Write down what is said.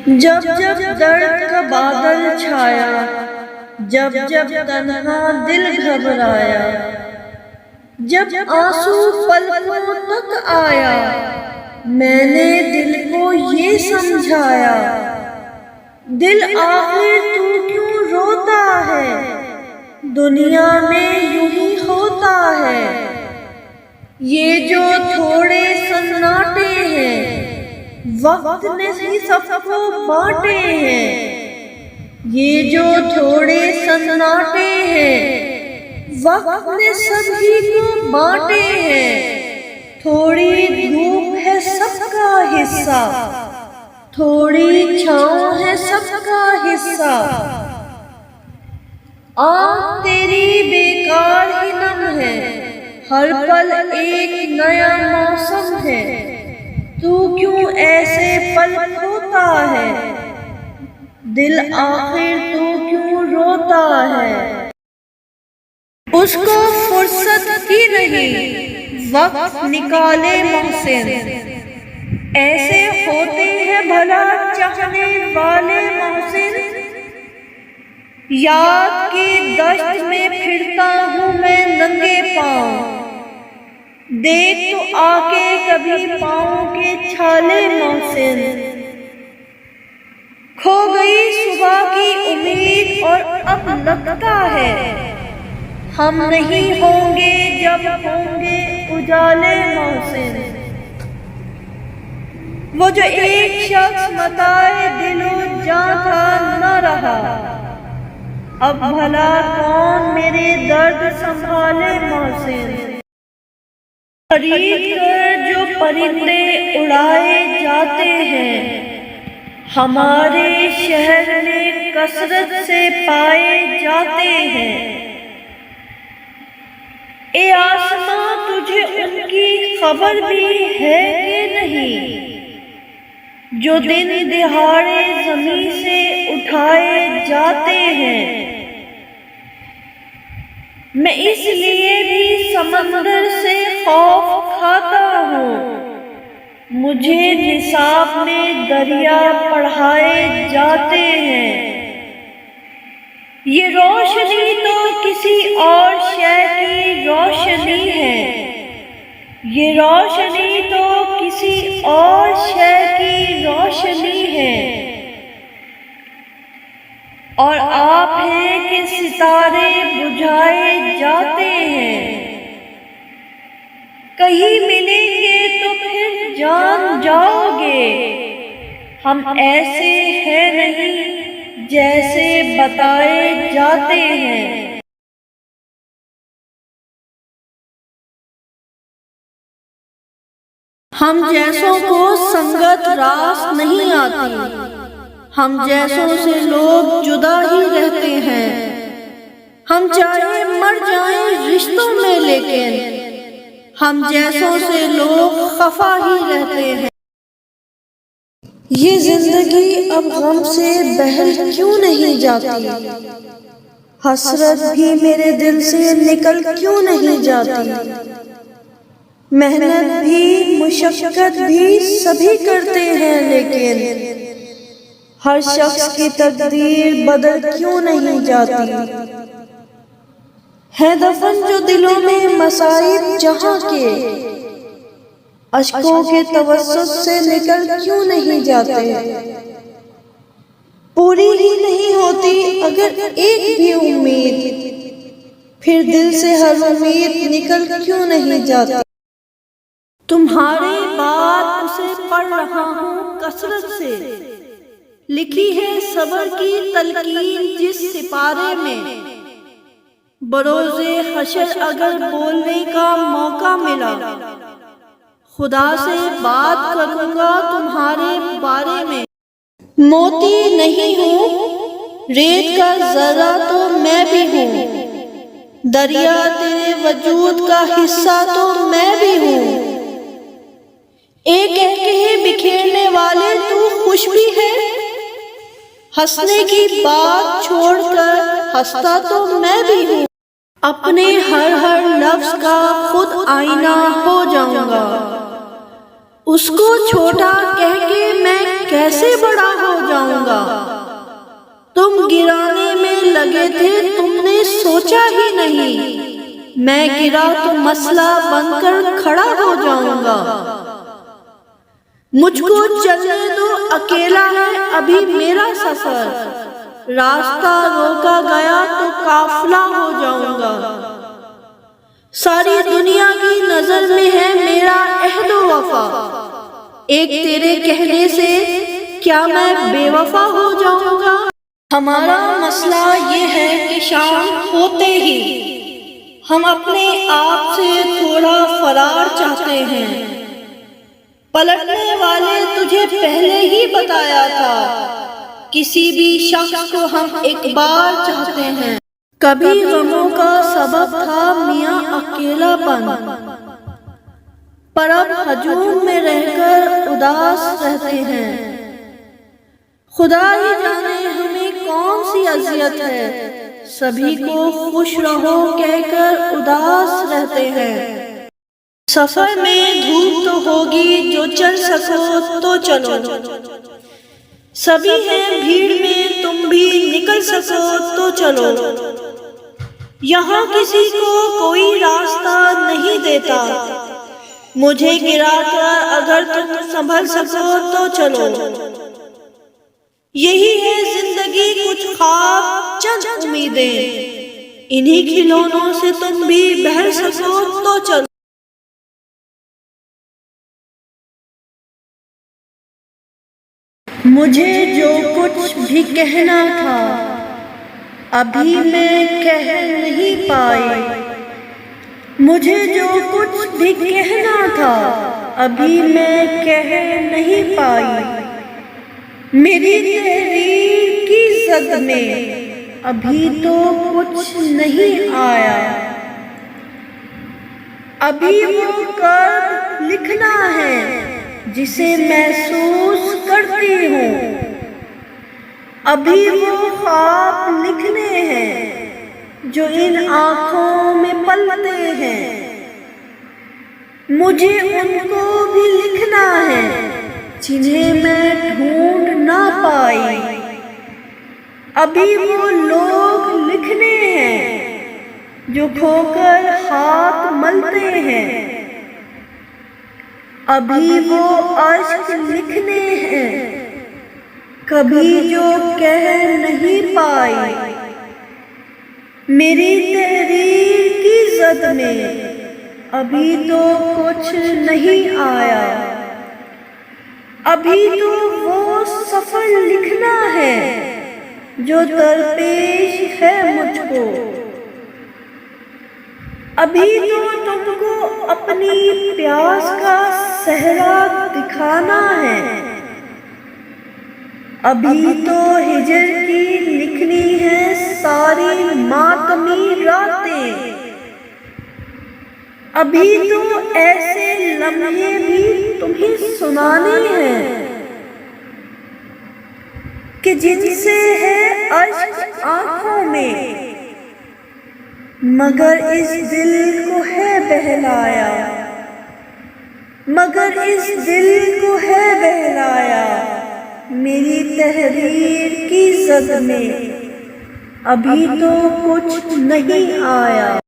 जब जब दर्द का बादल छाया, जब जब तन्हा दिल घबराया, जब आंसू पलकों तक आया, मैंने दिल को ये समझाया, दिल आखिर तू क्यों रोता है, दुनिया में यूं ही होता है। ये जो थोड़े सन्नाटे हैं, वक्त ने ही सबको बांटे हैं। ये जो थोड़े सन्नाटे हैं, वक्त ने सभी को बांटे हैं। थोड़ी धूप है सबका हिस्सा, थोड़ी छाँव है सबका हिस्सा। आँख तेरी बेकार ही नम है, हर पल एक नया मौसम है। तू क्यों ऐसे पल खोता है, दिल आखिर तू क्यों रोता है। उसको फुर्सत ही नहीं वक्त निकाले मोहसिन, ऐसे होते हैं भला चाहने वाले मोहसिन। याद की दश्त में फिरता हूँ मैं नंगे पाँव, देख तो आके कभी पाँव के छाले मोहसिन। खो गई सुबह की उम्मीद और अब लगता है, हम नहीं होंगे जब होंगे उजाले मोहसिन। वो जो एक शख्स मताए दिलो जान था न रहा, अब भला कौन मेरे दर्द संभाले मोहसिन। खरीद कर जो परिंदे उड़ाए जाते हैं, हमारे शहर में कसरत से पाए जाते हैं। ए आसमां तुझे उनकी खबर भी है कि नहीं, जो दिन दिहाड़े जमीन से उठाए जाते हैं। मैं इसलिए भी समंदर से खौफ खाता हूँ, मुझे निसाब में दरिया पढ़ाए जाते हैं। ये रोशनी तो किसी और शय की रोशनी है, ये रोशनी तो किसी और शय की रोशनी है। और आप हैं कि सितारे बुझाए जाते हैं, कहीं मिलेंगे तो फिर जान जाओगे। हम ऐसे हैं नहीं जैसे बताए जाते हैं। हम जैसों को संगत रास नहीं आती, हम जैसों से लोग जुदा ही रहते हैं। हम चाहे मर जाएं रिश्तों में, लेकिन हम जैसों से लोग खफा ही रहते हैं। ये जिंदगी अब गम से बहल क्यों नहीं जाती, हसरत भी मेरे दिल से निकल क्यों नहीं जाती। मेहनत भी मुशक्कत भी सभी करते हैं, लेकिन हर शख्स की तकदीर बदल क्यों नहीं जाती। है दफन जो दिलों में मसाइब जहां के, अश्कों के तवस्सुत से निकल क्यों नहीं जाते। पूरी ही नहीं होती अगर एक भी उम्मीद, फिर दिल से हर उम्मीद निकल क्यों नहीं जाती। तुम्हारे बाद उसे पढ़ रहा हूँ कसरत से, लिखी है सबर की तलकीन जिस सिपारे में। बरोज़े हशर अगर बोलने का मौका मिला, खुदा से बात करूँगा तुम्हारे बारे में। मोती नहीं हूँ रेत का जरा तो मैं भी हूँ, दरिया तेरे वजूद का हिस्सा तो मैं भी हूँ। एक कह बिखेरने वाले तू खुश भी है, हंसने की बात छोड़कर हंसता तो मैं भी हूँ। अपने हर लफ्ज का खुद आईना हो जाऊंगा, उसको छोटा कह के मैं कैसे बड़ा हो जाऊं। लगे थे तुमने सोचा ही नहीं। मैं गिरा तो मसला बनकर खड़ा हो जाऊंगा। मुझको चलने दो, अकेला है अभी मेरा सफर। रास्ता रोका गया तो काफिला हो जाऊंगा। सारी दुनिया की नजर में है मेरा अहद व वफा। एक तेरे कहने से क्या मैं बेवफा हो जाऊंगा। हमारा मसला ये है कि शाम होते ही हम अपने आप से थोड़ा फरार चाहते हैं। पलटने वाले तुझे पहले ही बताया था, किसी भी शख्स को हम एक बार चाहते हैं। कभी गमों का सबब था मियाँ अकेलापन, पर अब हजूम में रहकर उदास रहते हैं। खुदा ही जाने हमें कौन सी अजियत है, सभी को खुश रहो कहकर उदास रहते हैं। सफर में धूप तो होगी, जो चल सको तो चलो। सभी हैं भीड़ में, तुम भी निकल सको तो चलो। यहाँ किसी को कोई रास्ता नहीं देता, मुझे गिराकर अगर तुम संभल सको तो चलो। यही है जिंदगी, कुछ ख्वाब चंद उम्मीदें, इन्हीं खिलौनों से तुम भी बहल सको तो चलो। मुझे जो कुछ भी कहना था अभी मैं कह नहीं पाई। मुझे जो कुछ भी कहना था अभी मैं कह नहीं पाई। मेरी तहरीर की जद में अभी तो कुछ नहीं आया। अभी वो कर्ब लिखना है जिसे महसूस करती हूँ। अभी वो ख्वाब लिखने हैं जो इन आँखों में पलते हैं। मुझे उनको भी लिखना है जिन्हें मैं ढूंढ ना पाई। अभी वो लोग लिखने हैं जो खोकर हाथ मलते हैं। अभी वो अश्क लिखने हैं कभी जो कह नहीं पाई। मेरी तहरीर की जद में अभी तो कुछ नहीं आया। अभी तो वो सफर लिखना है जो दरपेश है मुझको। अभी तो तुमको अपनी प्यास का सहरा दिखाना है। अभी तो हिजर की लिखनी है सारी मातमी रातें। अभी तो ऐसे लम्हे भी तुम्हें सुनाने हैं कि जिनसे है अश्क आँखों में, मगर इस दिल को है बहलाया। मगर इस दिल को है बहलाया मेरी तहरीर की जद में अभी तो कुछ नहीं आया।